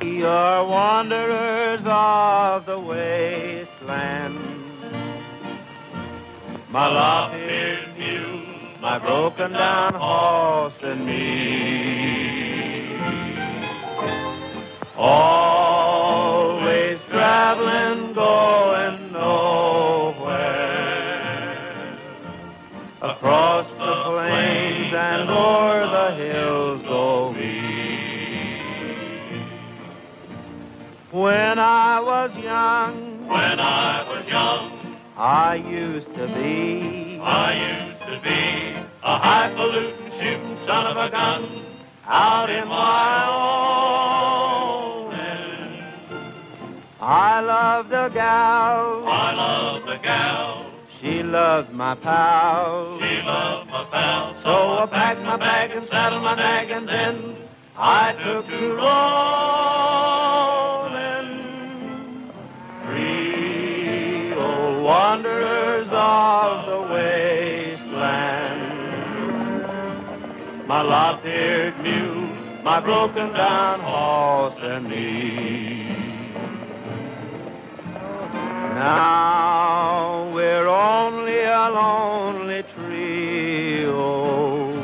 You're wanderers of the wasteland. My lop-eared mule, my broken down horse and me. Always traveling, going nowhere. Across the plains and o'er the hills go we. When I was young, I used to be a highfalutin shooting son of a gun out in Wyoming. I loved a gal, she loved my pal, so I packed my bag and saddled my nag, and then I took to rolling. Three old wanderers of the wasteland. My lop-eared mule, my broken down horse and me. Now we're only a lonely trio.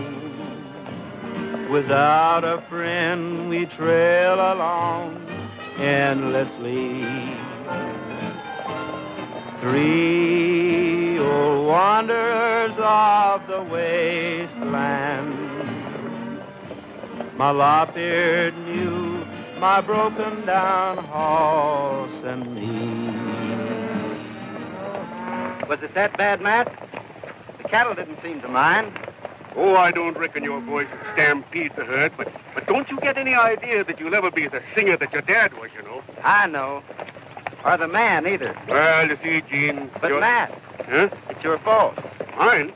Without a friend we trail along endlessly. Three old wanderers of the wasteland. My lop-eared mule, my broken down horse and me. Was it that bad, Matt? The cattle didn't seem to mind. Oh, I don't reckon your voice would stampede the herd, but don't you get any idea that you'll ever be the singer that your dad was, you know? I know. Or the man, either. Well, you see, Gene... But, Matt, huh? It's your fault. Mine?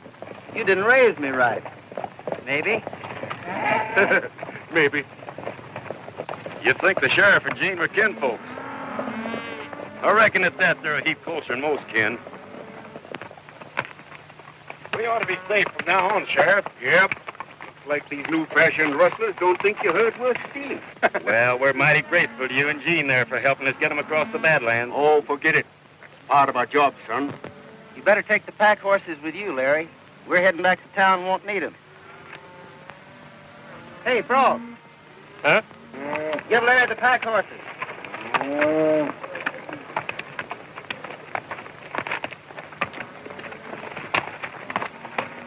You didn't raise me right. Maybe. Maybe. You'd think the sheriff and Gene were kinfolks. I reckon at that, they're a heap closer than most kin. We ought to be safe from now on, Sheriff. Yep. Looks like these new-fashioned rustlers don't think your herd's worth stealing. Well, we're mighty grateful to you and Gene there for helping us get them across the Badlands. Oh, forget it. It's part of our job, son. You better take the pack horses with you, Larry. We're heading back to town and won't need them. Hey, Frog. Huh? Give Larry the pack horses.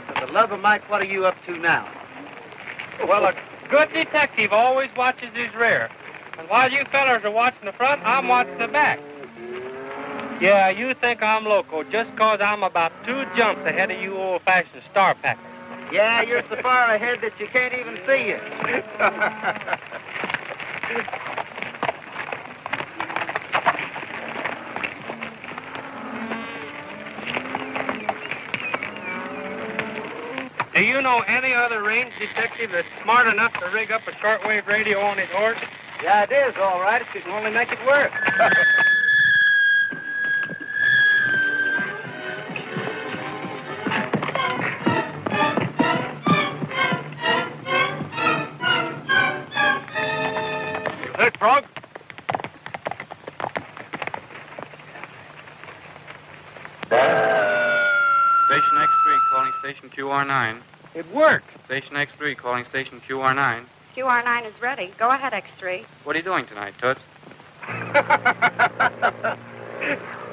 For the love of Mike, what are you up to now? Well, a good detective always watches his rear. And while you fellers are watching the front, I'm watching the back. Yeah, you think I'm loco just 'cause I'm about 2 jumps ahead of you old-fashioned star packers. Yeah, you're so far ahead that you can't even see you. Do you know any other range detective that's smart enough to rig up a shortwave radio on his horse? The idea's all right if you can only make it work. Hurt, Frog? Station X3 calling station QR9. It worked. Station X3 calling station QR9. QR9 is ready. Go ahead, X3. What are you doing tonight, Toots?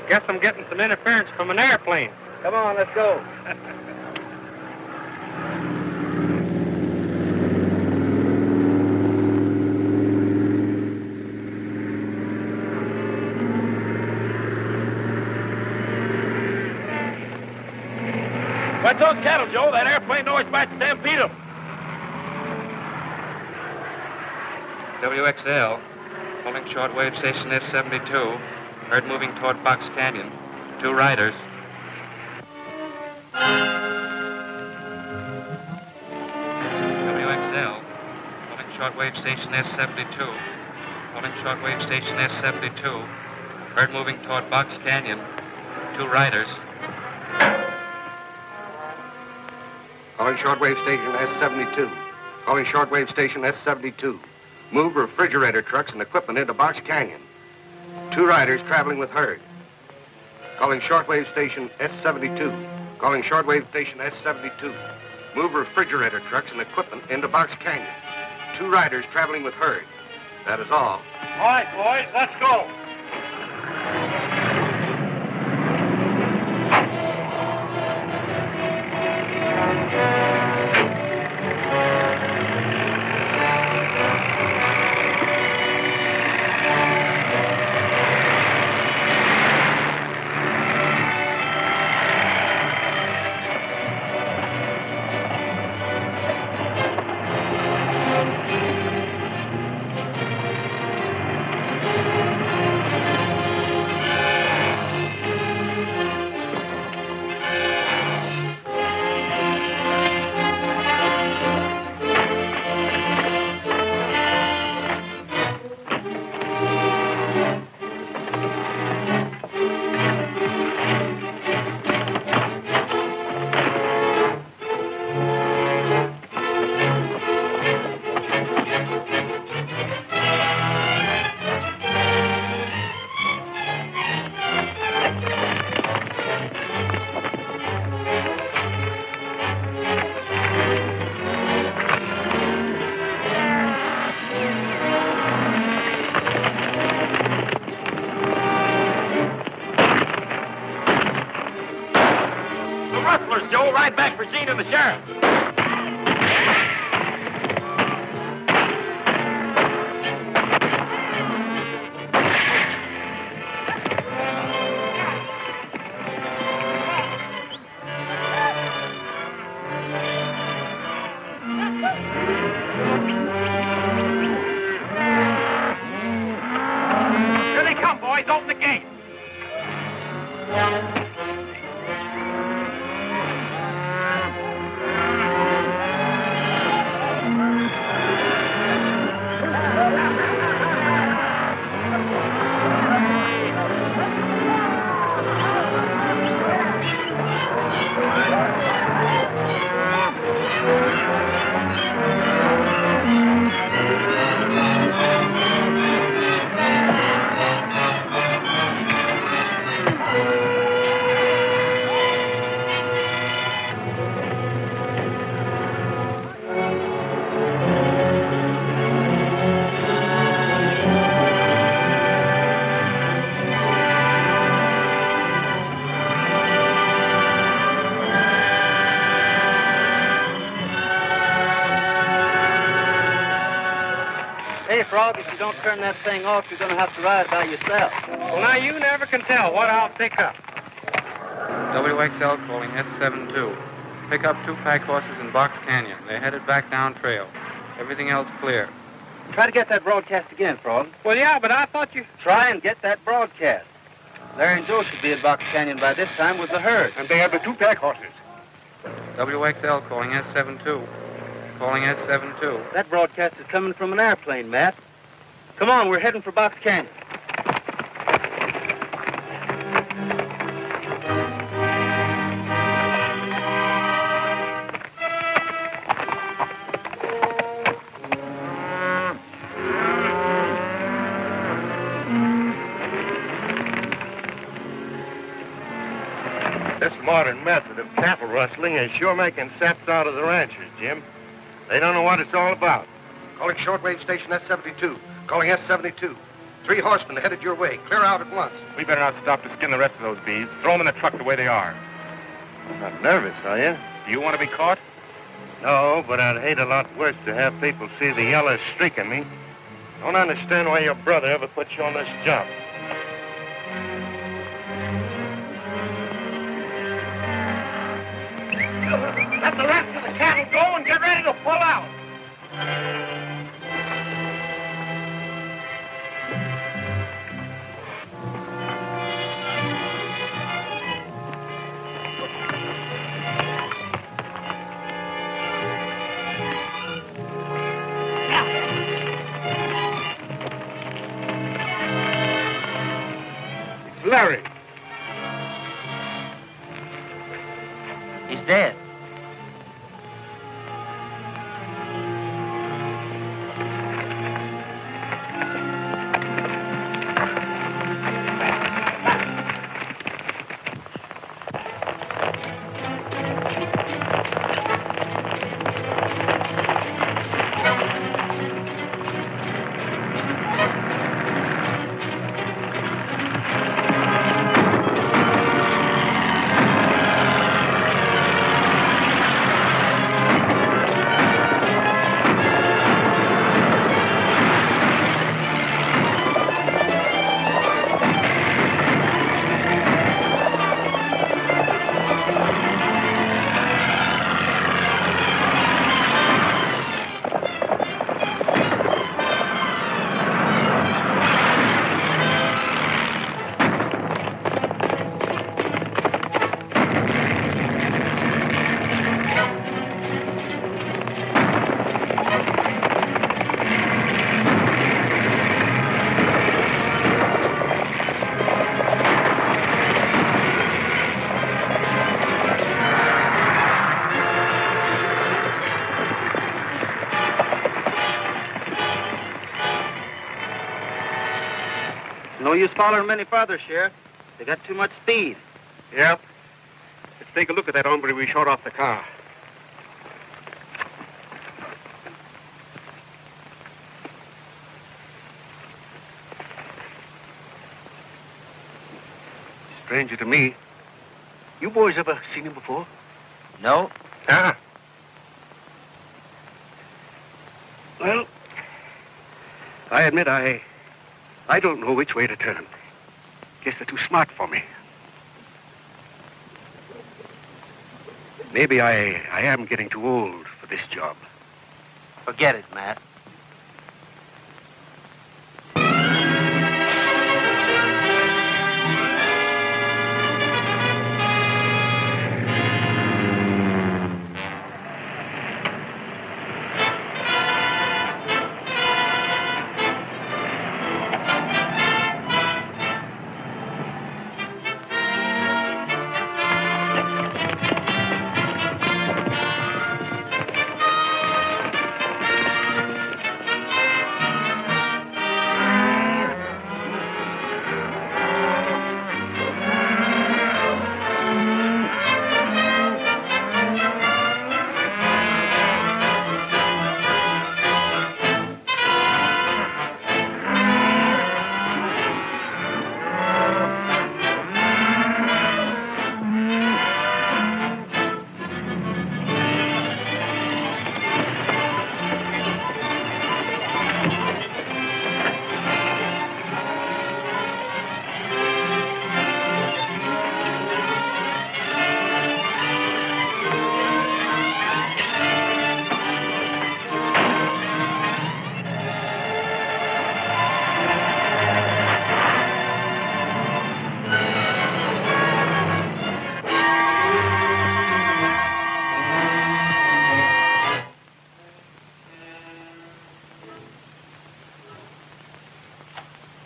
Guess I'm getting some interference from an airplane. Come on, let's go. What's those cattle, Joe? That airplane noise might stampede them. WXL calling shortwave station S72. Herd moving toward Box Canyon. 2 riders. WXL calling shortwave station S72. Calling shortwave station S72. Herd moving toward Box Canyon. 2 riders. Calling shortwave station S72. Calling shortwave station S72. Move refrigerator trucks and equipment into Box Canyon. 2 riders traveling with herd. Calling shortwave station S72. Calling shortwave station S72. Move refrigerator trucks and equipment into Box Canyon. 2 riders traveling with herd. That is all. All right, boys, let's go. Rustlers, Joe. Right back for Gene and the sheriff. Here they come, boys. Open the gate. Hey, Frog, if you don't turn that thing off, you're going to have to ride by yourself. Well, now you never can tell what I'll pick up. WXL calling S72. Pick up 2 pack horses in Box Canyon. They're headed back down trail. Everything else clear. Try to get that broadcast again, Frog. Well, yeah, but I thought you... Try and get that broadcast. Larry and Joe should be at Box Canyon by this time with the herd. And they have the 2 pack horses. WXL calling S72. Calling S72. That broadcast is coming from an airplane, Matt. Come on, we're heading for Box Canyon. This modern method of cattle rustling is sure making sense out of the ranchers, Jim. They don't know what it's all about. Calling shortwave station S72. Calling S72. 3 horsemen headed your way. Clear out at once. We better not stop to skin the rest of those beeves. Throw them in the truck the way they are. Not nervous, are you? Do you want to be caught? No, but I'd hate a lot worse to have people see the yellow streak in me. Don't understand why your brother ever put you on this job. Let the rest of the cattle go and get ready to pull out. It's Larry. He's dead. No use following them any farther, Sheriff. They got too much speed. Yep. Let's take a look at that hombre we shot off the car. Stranger to me. You boys ever seen him before? No. Ah. Well, I admit I don't know which way to turn. Guess they're too smart for me. Maybe I am getting too old for this job. Forget it, Matt.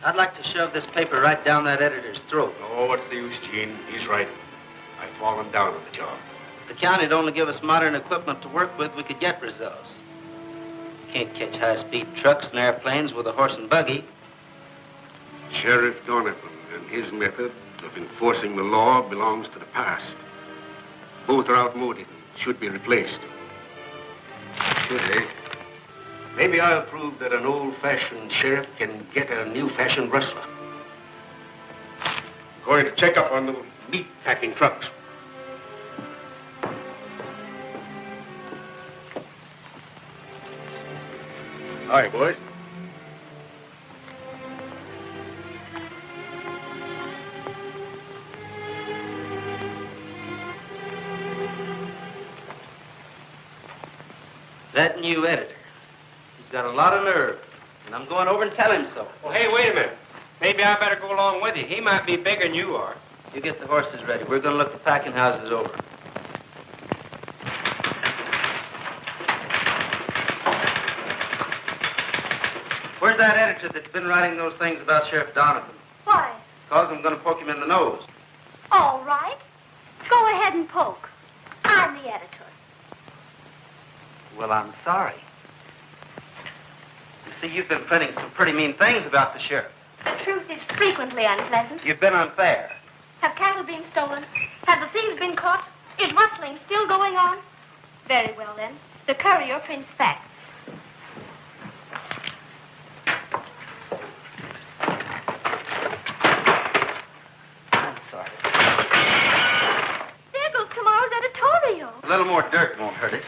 I'd like to shove this paper right down that editor's throat. Oh, what's the use, Gene? He's right. I've fallen down on the job. If the county'd only give us modern equipment to work with, we could get results. Can't catch high-speed trucks and airplanes with a horse and buggy. Sheriff Donovan and his method of enforcing the law belongs to the past. Both are outmoded and should be replaced. Should they? Maybe I'll prove that an old-fashioned sheriff can get a new-fashioned rustler. Going to check up on the meat-packing trucks. Hi, boys. That new editor. He's got a lot of nerve, and I'm going over and tell him so. Well, hey, wait a minute. Maybe I better go along with you. He might be bigger than you are. You get the horses ready. We're going to look the packing houses over. Where's that editor that's been writing those things about Sheriff Donovan? Why? Because I'm going to poke him in the nose. All right. Go ahead and poke. I'm the editor. Well, I'm sorry. You see, you've been printing some pretty mean things about the sheriff. The truth is frequently unpleasant. You've been unfair. Have cattle been stolen? Have the thieves been caught? Is rustling still going on? Very well, then. The courier prints facts. I'm sorry. There goes tomorrow's editorial. A little more dirt won't hurt it.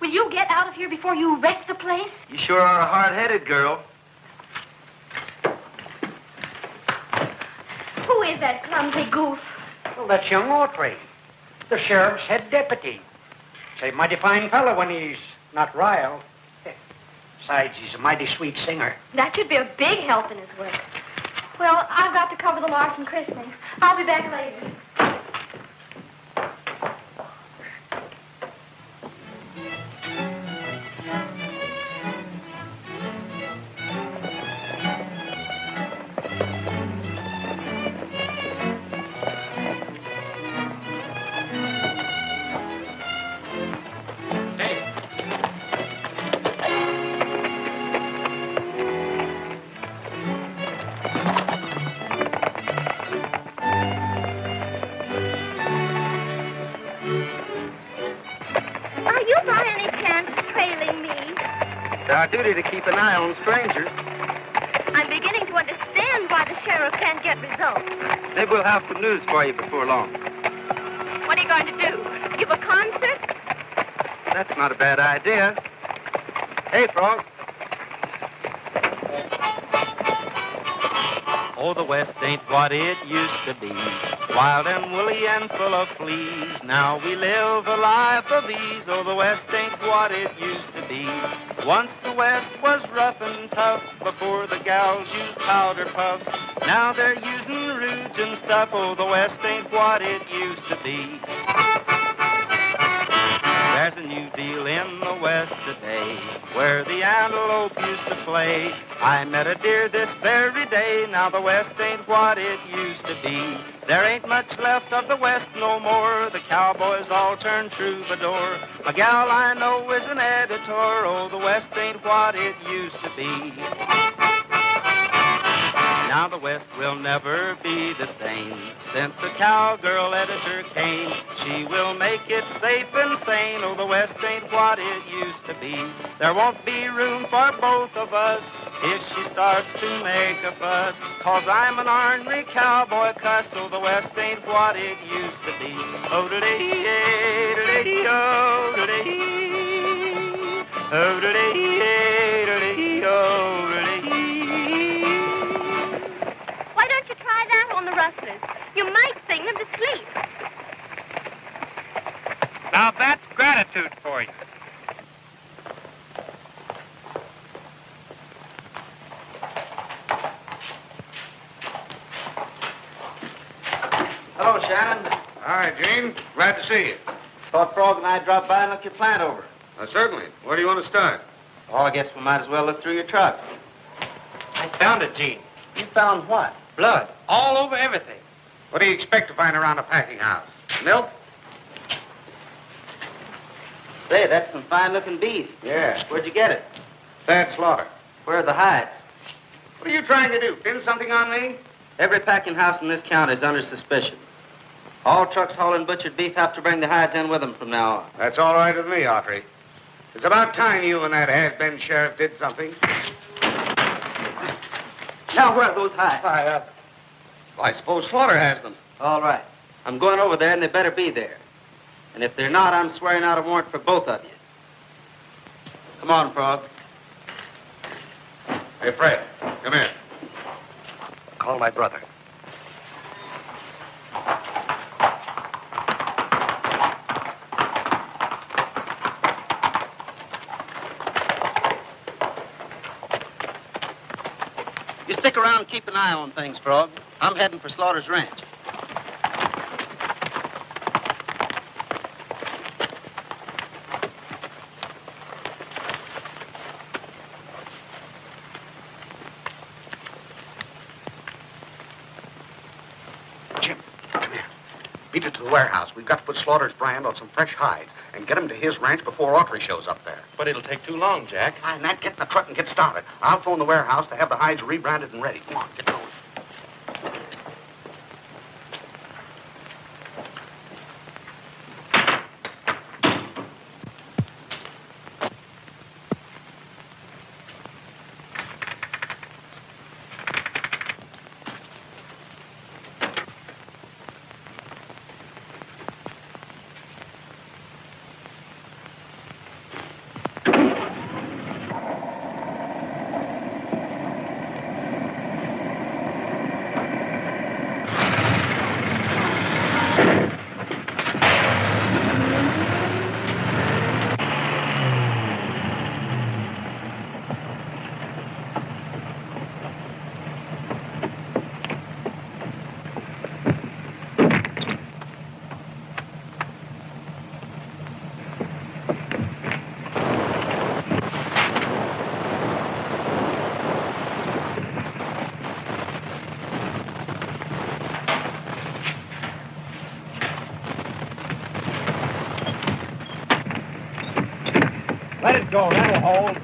Will you get out of here before you wreck the place? You sure are a hard-headed girl. Who is that clumsy goof? Well, that's young Autry, the sheriff's head deputy. Say, mighty fine fellow when he's not riled. Besides, he's a mighty sweet singer. That should be a big help in his work. Well, I've got to cover the Larson christening. I'll be back later. It's our duty to keep an eye on strangers. I'm beginning to understand why the sheriff can't get results. Maybe we'll have some news for you before long. What are you going to do? Give a concert? That's not a bad idea. Hey, Frog. Oh, the West ain't what it used to be. Wild and woolly and full of fleas. Now we live a life of ease. Oh, the West ain't what it used to be. Once the West was rough and tough before the gals used powder puffs. Now they're using rouge and stuff. Oh, the West ain't what it used to be. There's a new deal in the West today where the antelope used to play. I met a deer this very day. Now the West ain't what it used to be. There ain't much left of the West no more. The cowboys all turned troubadour. A gal I know is an editor. Oh, the West ain't what it used to be. Now the West will never be the same since the cowgirl editor came. She will make it safe and sane. Oh, the West ain't what it used to be. There won't be room for both of us if she starts to make a fuss. 'Cause I'm an ornery cowboy cuss. Oh, the West ain't what it used to be. Oh, da-dee-yay, da-dee-oh, da-dee. Oh, da-dee-yay, da-dee-oh, da-dee. Why don't you try that on the rustlers? You might sing them to sleep. Now that's gratitude for you. Hello, Shannon. Hi, Gene. Glad to see you. Thought Frog and I dropped by and look your plant over. Certainly. Where do you want to start? Oh, I guess we might as well look through your trucks. I found it, Gene. You found what? Blood. All over everything. What do you expect to find around a packing house? Milk? Say, that's some fine-looking beef. Yeah. Where'd you get it? Bad slaughter. Where are the hides? What are you trying to do? Pin something on me? Every packing house in this county is under suspicion. All trucks hauling butchered beef have to bring the hides in with them from now on. That's all right with me, Autry. It's about time you and that has-been sheriff did something. Now, where are those hides? Well, I suppose Slaughter has them. All right. I'm going over there, and they better be there. And if they're not, I'm swearing out a warrant for both of you. Come on, Frog. Hey, Fred, come here. Call my brother. You stick around and keep an eye on things, Frog. I'm heading for Slaughter's ranch. Jim, come here. Beat it to the warehouse. We've got to put Slaughter's brand on some fresh hides and get him to his ranch before Autry shows up there. But it'll take too long, Jack. Fine, Nat, get in the truck and get started. I'll phone the warehouse to have the hides rebranded and ready. Come on, get going. Let it go. That'll hold.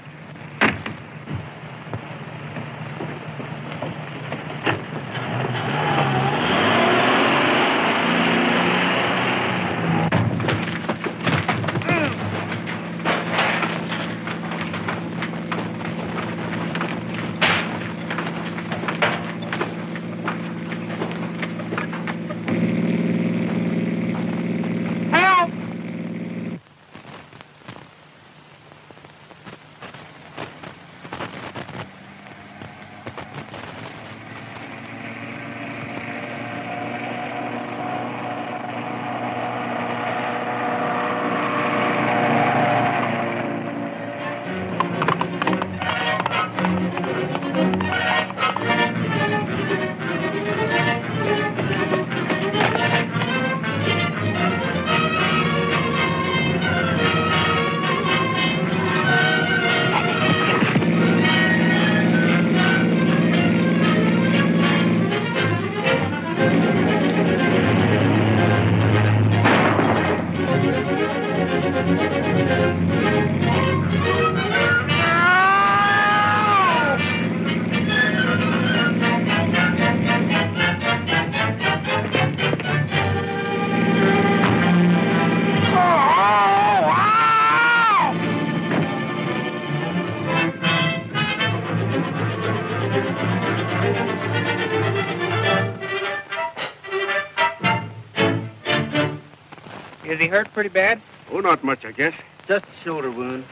he hurt pretty bad? Oh, not much, I guess. Just a shoulder wound.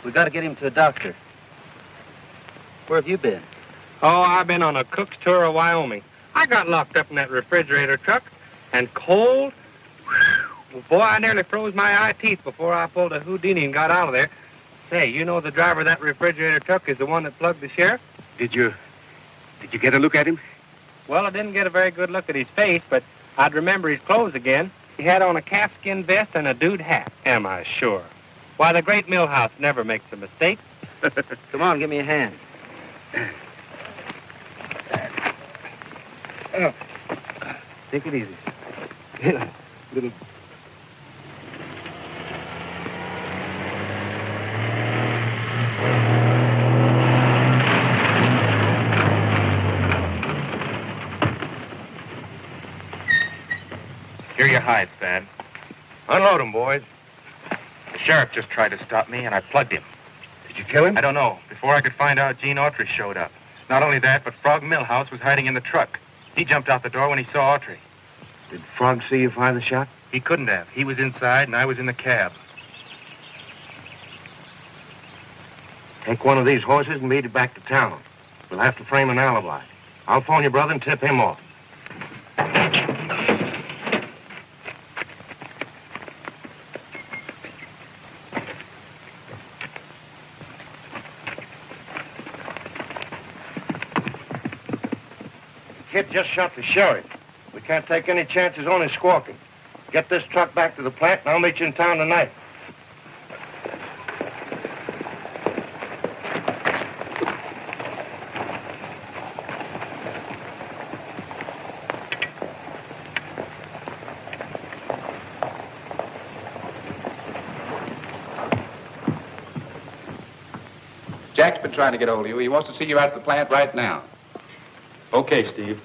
We got to get him to a doctor. Where have you been? Oh, I've been on a cook's tour of Wyoming. I got locked up in that refrigerator truck, and cold. Well, boy, I nearly froze my eye teeth before I pulled a Houdini and got out of there. Say, you know the driver of that refrigerator truck is the one that plugged the sheriff? Did you get a look at him? Well, I didn't get a very good look at his face, but I'd remember his clothes again. He had on a calfskin vest and a dude hat. Am I sure? Why, the great Millhouse never makes a mistake. Come on, give me a hand. Oh. Take it easy. Little. Here are your hides, Thad. Unload them, boys. The sheriff just tried to stop me, and I plugged him. Did you kill him? I don't know. Before I could find out, Gene Autry showed up. Not only that, but Frog Millhouse was hiding in the truck. He jumped out the door when he saw Autry. Did Frog see you fire the shot? He couldn't have. He was inside, and I was in the cab. Take one of these horses and beat it back to town. We'll have to frame an alibi. I'll phone your brother and tip him off. The kid just shot the sheriff. We can't take any chances on his squawking. Get this truck back to the plant, and I'll meet you in town tonight. Jack's been trying to get hold of you. He wants to see you out at the plant right now. Okay, Steve.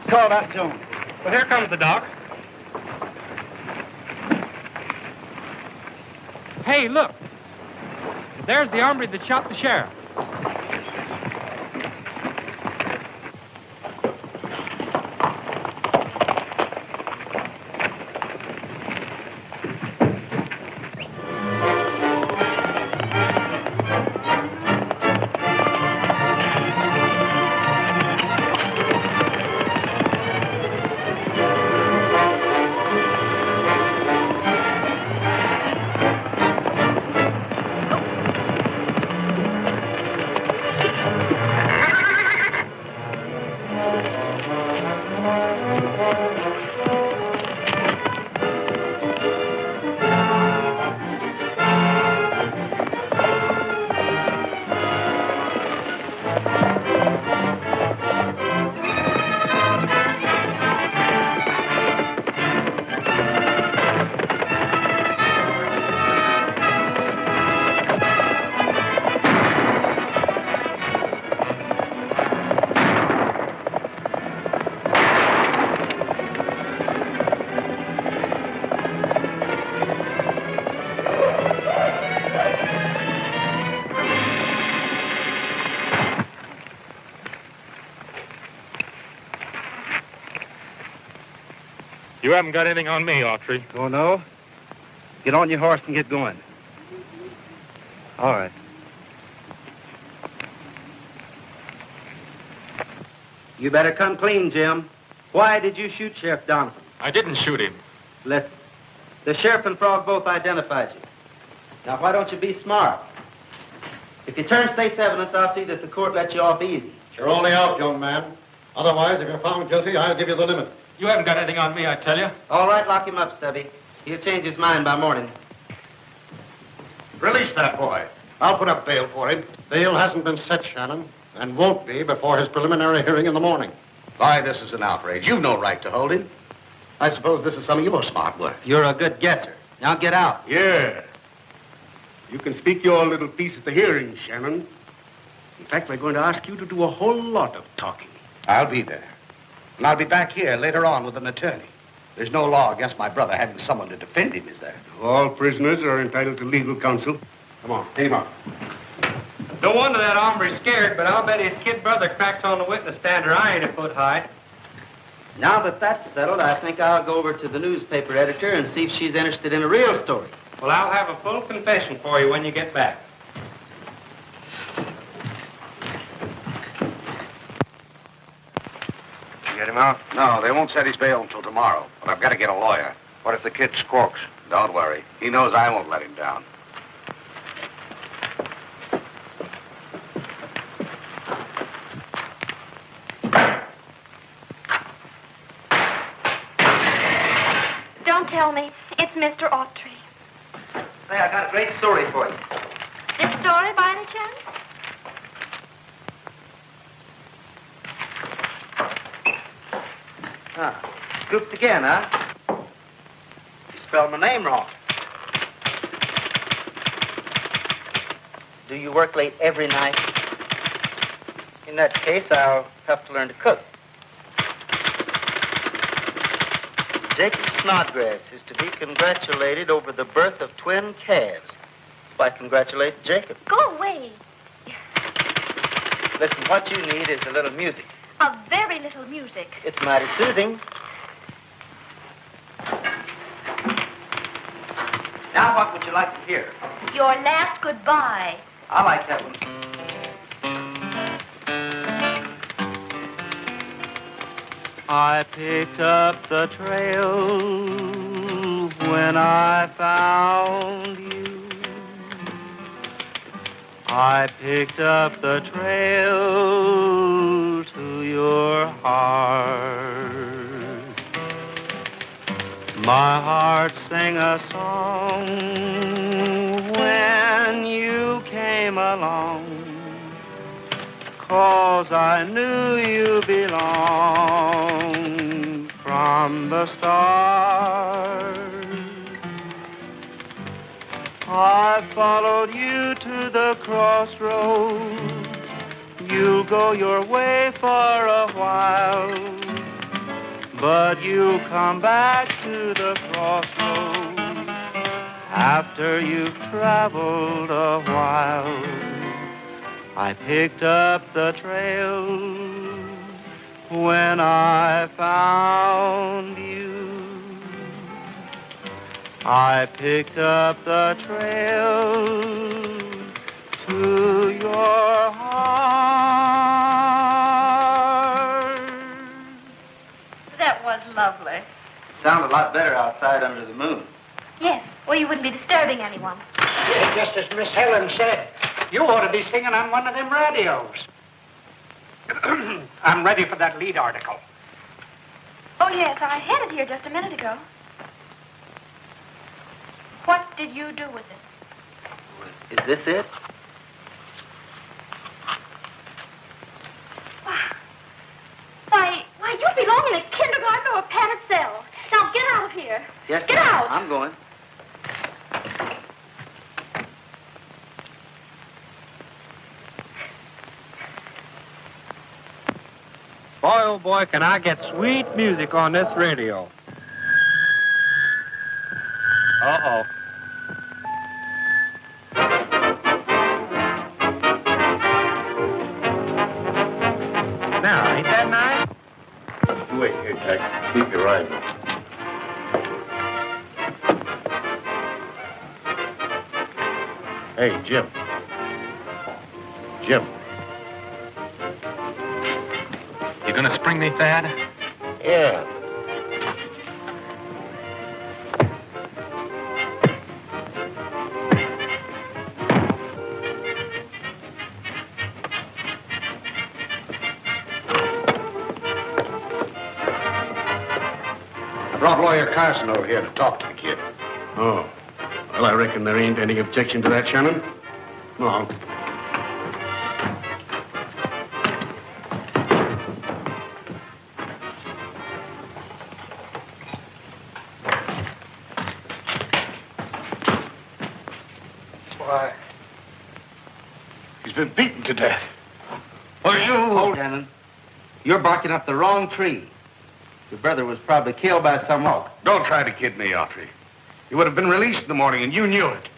Call that to him. Well, here comes the doc. Hey, look. There's the hombre that shot the sheriff. You haven't got anything on me, Autry. Oh, no? Get on your horse and get going. All right. You better come clean, Jim. Why did you shoot Sheriff Donovan? I didn't shoot him. Listen. The sheriff and Frog both identified you. Now, why don't you be smart? If you turn state's evidence, I'll see that the court lets you off easy. You're only out, young man. Otherwise, if you're found guilty, I'll give you the limit. You haven't got anything on me, I tell you. All right, lock him up, Stubby. He'll change his mind by morning. Release that boy. I'll put up bail for him. Bail hasn't been set, Shannon, and won't be before his preliminary hearing in the morning. Why, this is an outrage. You've no right to hold him. I suppose this is some of your smart work. You're a good guesser. Now get out. Yeah. You can speak your little piece at the hearing, Shannon. In fact, we're going to ask you to do a whole lot of talking. I'll be there. And I'll be back here later on with an attorney. There's no law against my brother having someone to defend him, is there? All prisoners are entitled to legal counsel. Come on, take him out. No wonder that hombre's scared, but I'll bet his kid brother cracks on the witness stand or I ain't a foot high. Now that that's settled, I think I'll go over to the newspaper editor and see if she's interested in a real story. Well, I'll have a full confession for you when you get back. You get him out? No, they won't set his bail until tomorrow. But I've got to get a lawyer. What if the kid squawks? Don't worry. He knows I won't let him down. Don't tell me. It's Mr. Autry. Hey, I got a great story for you. This story, by any chance? Scooped again, huh? You spelled my name wrong. Do you work late every night? In that case, I'll have to learn to cook. Jacob Snodgrass is to be congratulated over the birth of twin calves. Why congratulate Jacob? Go away. Listen, what you need is a little music. A very little music. It's mighty soothing. Now, what would you like to hear? Your last goodbye. I like that one. I picked up the trail when I found you. I picked up the trail to your heart. My heart sang a song when you came along, 'cause I knew you belonged from the start. I followed you to the crossroads. You go your way for a while, but you come back to the crossroads after you've traveled a while. I picked up the trail when I found you. I picked up the trail to your heart. That was lovely. Sounded a lot better outside under the moon. Yes, or you wouldn't be disturbing anyone. Yeah, just as Miss Helen said, you ought to be singing on one of them radios. I'm ready for that lead article. Oh, yes, I had it here just a minute ago. What did you do with it? Is this it? Why, you belong in a kindergarten or a padded cell. Now, get out of here. Yes, Get ma'am. out. I'm going. Boy, oh boy, can I get sweet music on this radio. Uh-oh. Now, ain't that nice? You wait here, Jack. Keep your rifle. Hey, Jim. Jim. You gonna spring me, Thad? Yeah. I brought Lawyer Carson over here to talk to the kid. Oh. Well, I reckon there ain't any objection to that, Shannon. No. Why? He's been beaten to death. Hold, Shannon. You're barking up the wrong tree. Your brother was probably killed by some hawk. Don't try to kid me, Autry. He would have been released in the morning, and you knew it.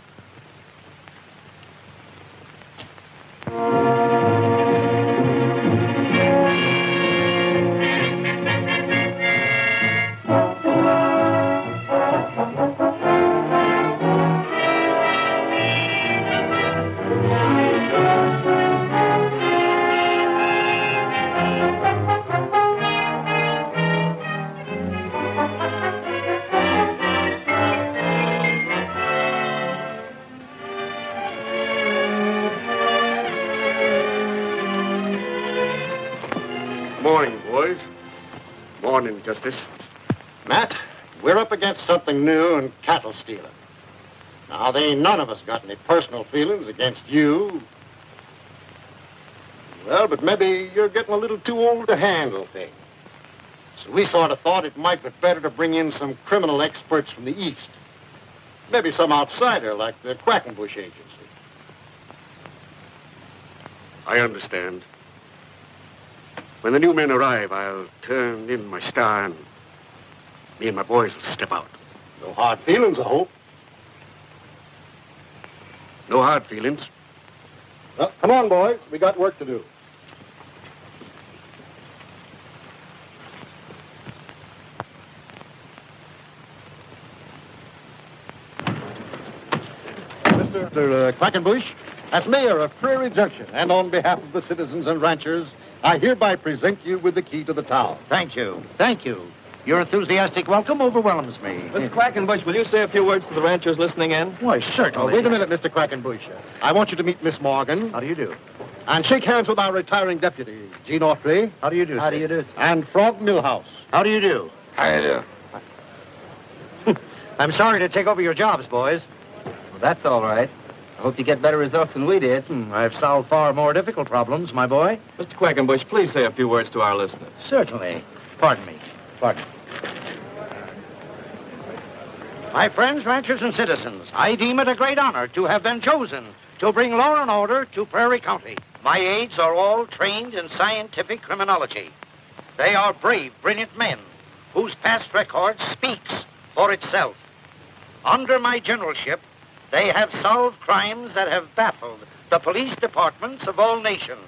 Morning, boys. Morning, Justice. Matt, we're up against something new in cattle stealing. Now, they ain't none of us got any personal feelings against you. Well, but maybe you're getting a little too old to handle things. So we sort of thought it might be better to bring in some criminal experts from the East. Maybe some outsider like the Quackenbush Agency. I understand. When the new men arrive, I'll turn in my star and me and my boys will step out. No hard feelings, I hope. No hard feelings. Well, come on, boys. We got work to do. Mr. Quackenbush, as mayor of Prairie Junction, and on behalf of the citizens and ranchers, I hereby present you with the key to the town. Thank you. Thank you. Your enthusiastic welcome overwhelms me. Mr. Quackenbush, will you say a few words to the ranchers listening in? Why, certainly. Wait a minute, Mr. Quackenbush. I want you to meet Miss Morgan. How do you do? And shake hands with our retiring deputy, Gene Autry. How do you do, How do you do, sir? And Frog Millhouse. How do you do? How you do? I'm sorry to take over your jobs, boys. Well, that's all right. I hope you get better results than we did. I've solved far more difficult problems, my boy. Mr. Quackenbush, please say a few words to our listeners. Certainly. Pardon me. My friends, ranchers, and citizens, I deem it a great honor to have been chosen to bring law and order to Prairie County. My aides are all trained in scientific criminology. They are brave, brilliant men whose past record speaks for itself. Under my generalship, they have solved crimes that have baffled the police departments of all nations.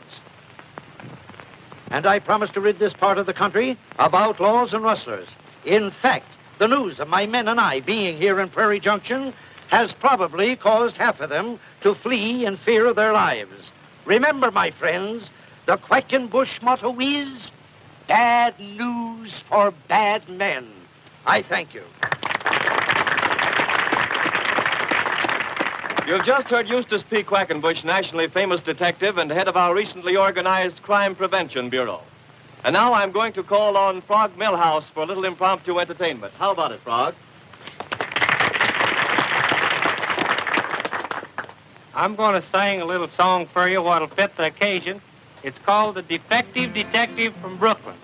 And I promise to rid this part of the country of outlaws and rustlers. In fact, the news of my men and I being here in Prairie Junction has probably caused half of them to flee in fear of their lives. Remember, my friends, the Quackenbush motto is, bad news for bad men. I thank you. You've just heard Eustace P. Quackenbush, nationally famous detective and head of our recently organized Crime Prevention Bureau. And now I'm going to call on Frog Millhouse for a little impromptu entertainment. How about it, Frog? I'm going to sing a little song for you what'll fit the occasion. It's called The Defective Detective from Brooklyn.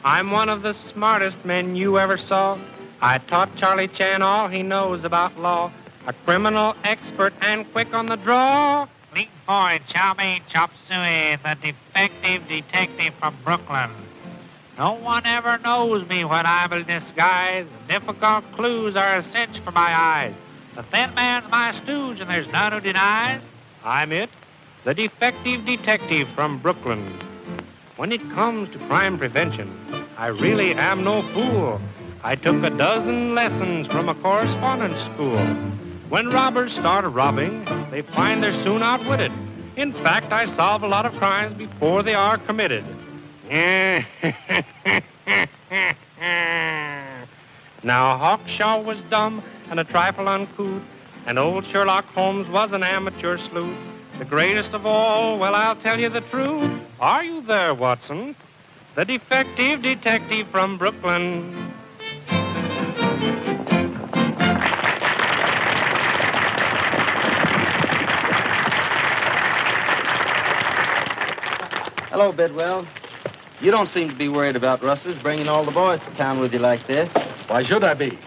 I'm one of the smartest men you ever saw. I taught Charlie Chan all he knows about law. A criminal expert and quick on the draw. Leap boy, chow mein, chop suey, the defective detective from Brooklyn. No one ever knows me when I'm in disguise. Difficult clues are a cinch for my eyes. The thin man's my stooge, and there's none who denies. I'm it, the defective detective from Brooklyn. When it comes to crime prevention, I really am no fool. I took a dozen lessons from a correspondence school. When robbers start robbing, they find they're soon outwitted. In fact, I solve a lot of crimes before they are committed. Now, Hawkshaw was dumb and a trifle uncouth, and old Sherlock Holmes was an amateur sleuth. The greatest of all, well, I'll tell you the truth. Are you there, Watson? The defective detective from Brooklyn. Hello, Bidwell. You don't seem to be worried about rustlers bringing all the boys to town with you like this. Why should I be?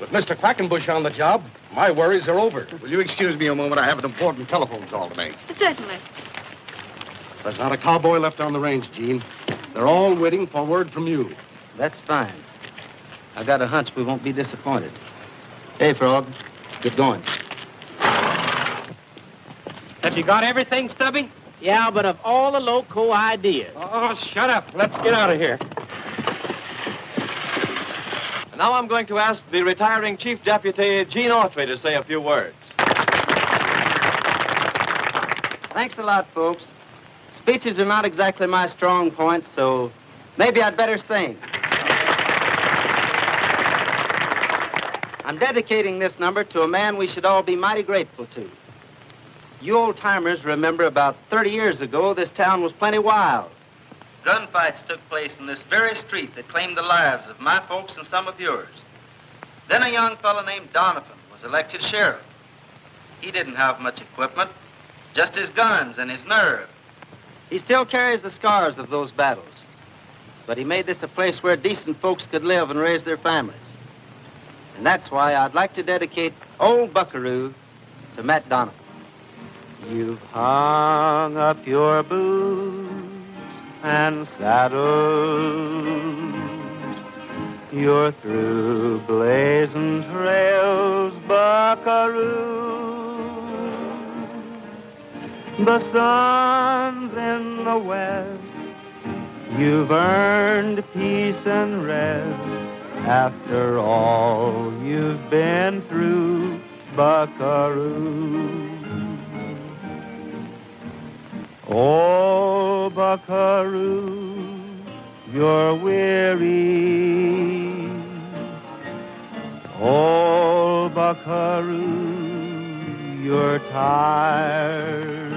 With Mr. Quackenbush on the job, my worries are over. Will you excuse me a moment? I have an important telephone call to make. Certainly. There's not a cowboy left on the range, Gene. They're all waiting for word from you. That's fine. I got a hunch we won't be disappointed. Hey, Frog, get going. Have you got everything, Stubby? Yeah, but of all the loco ideas. Oh, shut up. Let's get out of here. And now I'm going to ask the retiring Chief Deputy Gene Autry to say a few words. Thanks a lot, folks. Speeches are not exactly my strong point, so maybe I'd better sing. I'm dedicating this number to a man we should all be mighty grateful to. You old-timers remember about 30 years ago, this town was plenty wild. Gunfights took place in this very street that claimed the lives of my folks and some of yours. Then a young fellow named Donovan was elected sheriff. He didn't have much equipment, just his guns and his nerve. He still carries the scars of those battles. But he made this a place where decent folks could live and raise their families. And that's why I'd like to dedicate Old Buckaroo to Matt Donovan. You've hung up your boots and saddles. You're through blazing trails, Buckaroo. The sun's in the west. You've earned peace and rest after all you've been through, Buckaroo. Oh, Buckaroo, you're weary. Oh, Buckaroo, you're tired.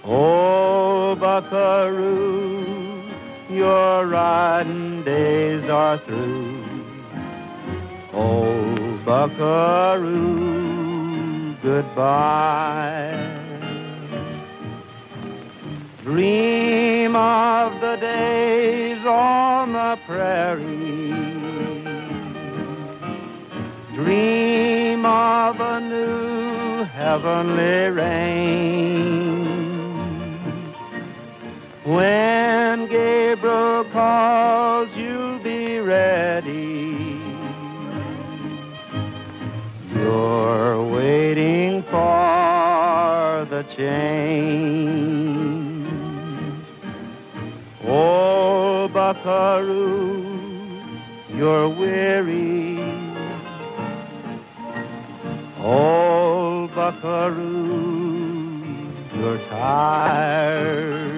Oh, Buckaroo, your riding days are through. Oh, Buckaroo, goodbye. Dream of the days on the prairie. Dream of a new heavenly rain. When Gabriel calls, you'll be ready. You're waiting for the change. Oh, Buckaroo, you're weary. Oh, Buckaroo, you're tired.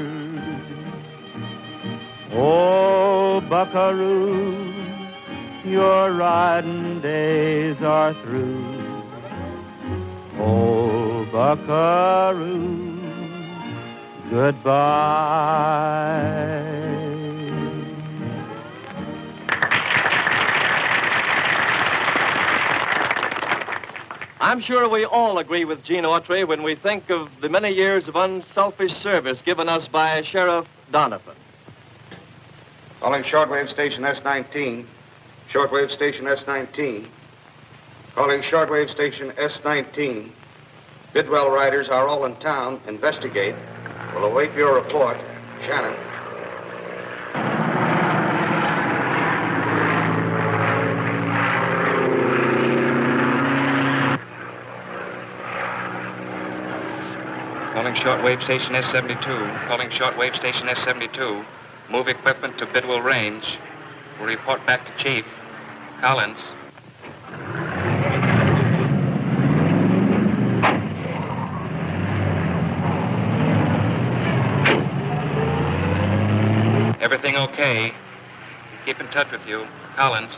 Oh, Buckaroo, your riding days are through. Oh, Buckaroo, goodbye. I'm sure we all agree with Gene Autry when we think of the many years of unselfish service given us by Sheriff Donovan. Calling shortwave station S19. Shortwave station S19. Calling shortwave station S19. Bidwell riders are all in town. Investigate. We'll await your report. Shannon. Calling shortwave station S72. Calling shortwave station S72. Move equipment to Bidwell Range. We'll report back to Chief. Collins. Everything okay? Keep in touch with you. Collins.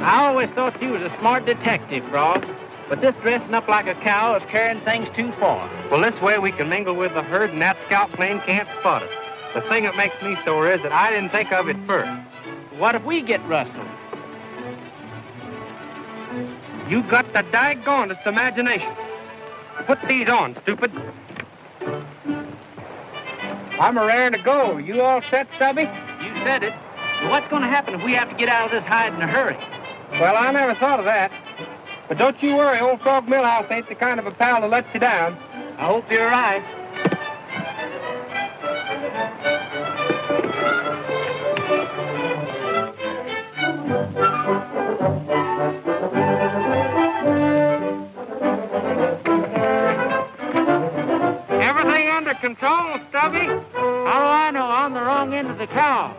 I always thought you was a smart detective, Frog. But this dressing up like a cow is carrying things too far. Well, this way we can mingle with the herd and that scout plane can't spot us. The thing that makes me sore is that I didn't think of it first. What if we get rustled? You got the daggonest imagination. Put these on, stupid. I'm a raring to go. You all set, Stubby? You said it. But what's going to happen if we have to get out of this hide in a hurry? Well, I never thought of that. But don't you worry, old Frog Millhouse ain't the kind of a pal to let you down. I hope you're right. Everything under control, Stubby? How do I know? I'm the wrong end of the cow.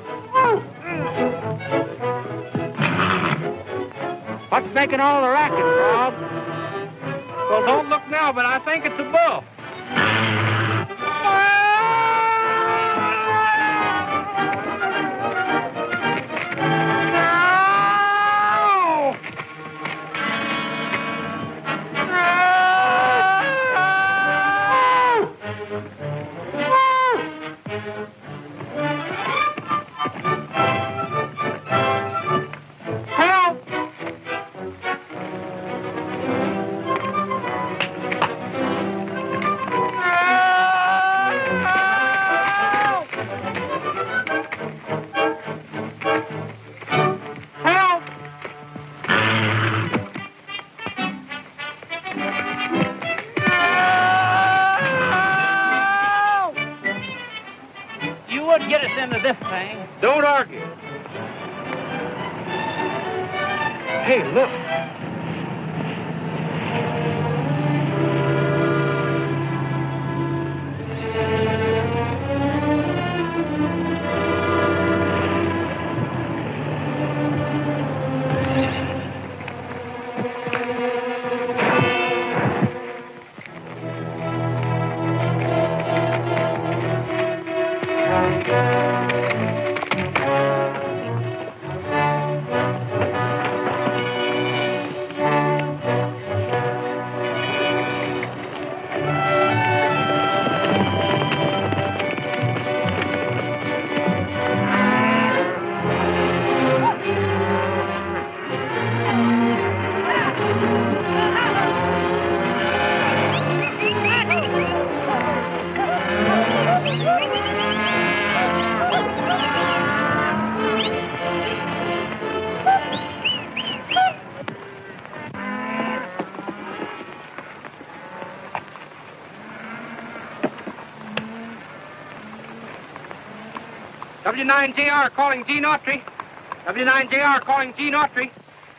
What's making all the racket, Frog? Well, don't look now, but I think it's a bull. Get us into this thing. Don't argue. Hey, look. W9JR calling Gene Autry. W9JR calling Gene Autry.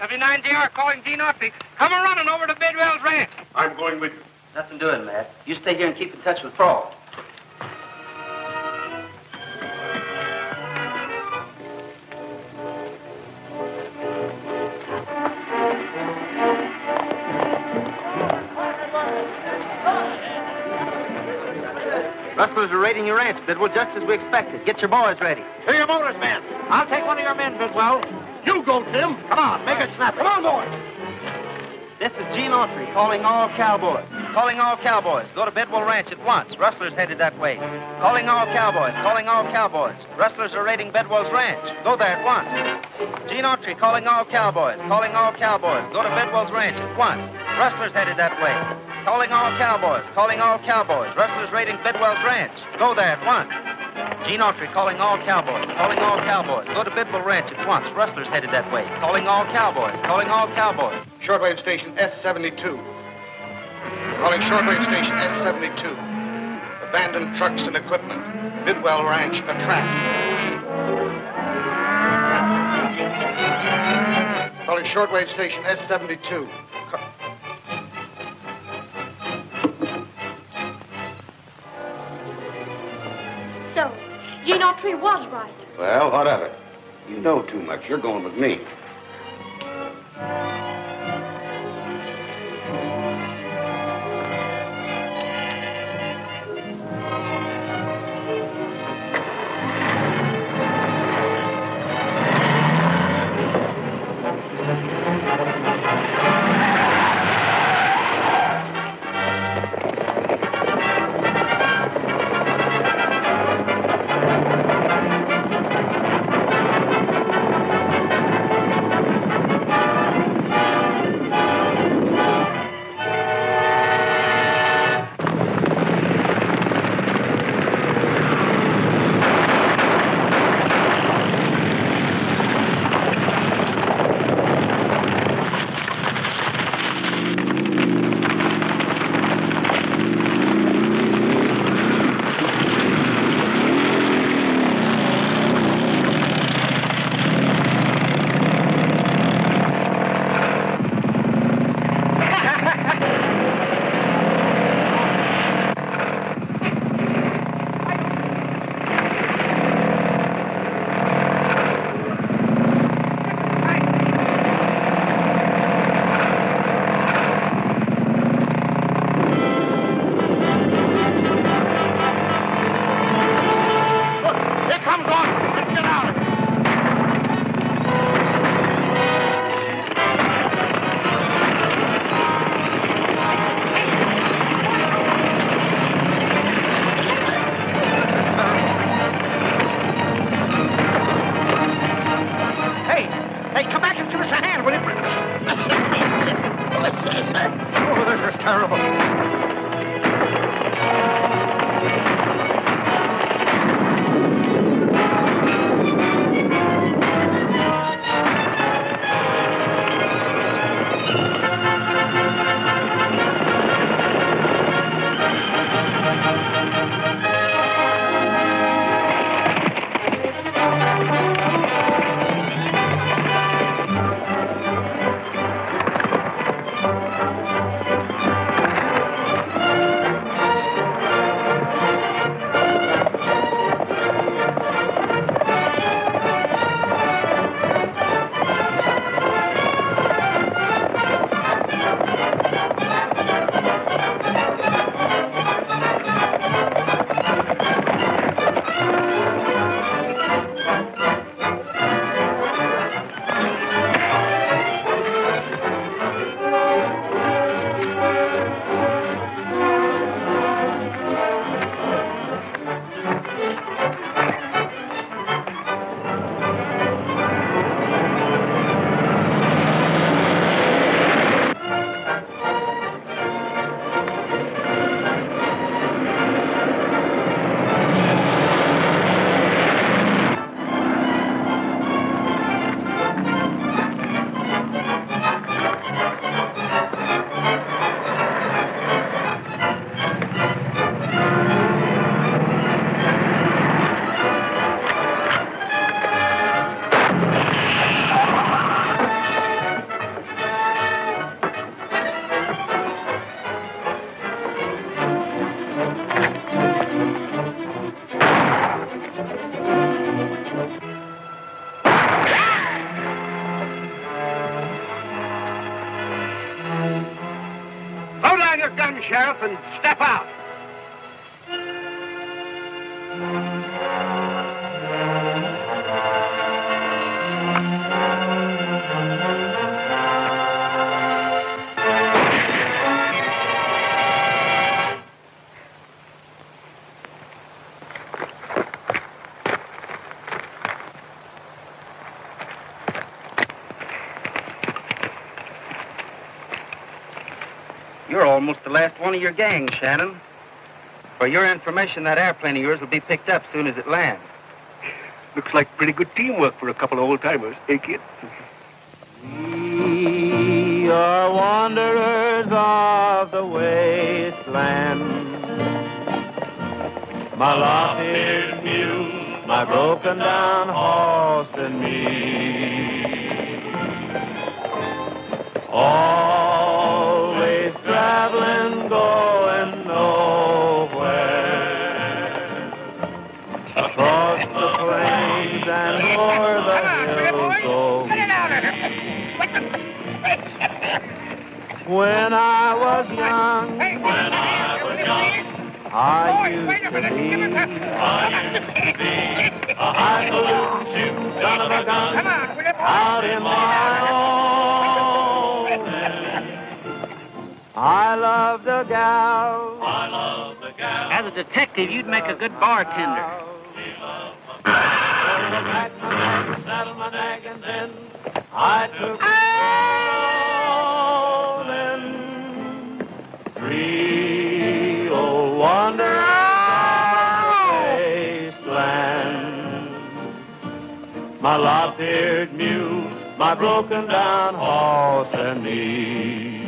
W9JR calling Gene Autry. Come a running over to Bidwell's ranch. I'm going with you. Nothing doing, Matt. You stay here and keep in touch with Frog. Rustlers are raiding your ranch, Bidwell, just as we expected. Get your boys ready. To your motors, men. I'll take one of your men, Bidwell. You go, Tim. Come on, make it snappy. Come on, boys. This is Gene Autry calling all cowboys. Calling all cowboys. Go to Bidwell Ranch at once. Rustlers headed that way. Calling all cowboys. Calling all cowboys. Rustlers are raiding Bidwell's ranch. Go there at once. Gene Autry calling all cowboys. Calling all cowboys. Go to Bidwell's ranch at once. Rustlers headed that way. Calling all cowboys. Calling all cowboys. Rustlers raiding Bidwell's ranch. Go there at once. Gene Autry calling all cowboys. Calling all cowboys. Go to Bidwell Ranch at once. Rustlers headed that way. Calling all cowboys. Calling all cowboys. Shortwave station S72. Calling shortwave station S72. Abandoned trucks and equipment. Bidwell Ranch attacked. Calling shortwave station S72. So, Gene Autry was right. Well, what of it? You know too much. You're going with me. Oh, this is terrible. Sheriff, and step out. You're almost the last one of your gang, Shannon. For your information, that airplane of yours will be picked up soon as it lands. Looks like pretty good teamwork for a couple of old-timers, eh, kid? We are wanderers of the wasteland. My lop-eared mule, my broken-down horse, and me. Always traveling, going nowhere. Across the plains and o'er the hills go we. When I was young, I used to be a high-falutin' shooting son of a gun out in my own. I love the gal. As a detective, you'd make a good bartender. I took three old wanderers wasteland. My lop-eared mule, my broken-down horse, and me.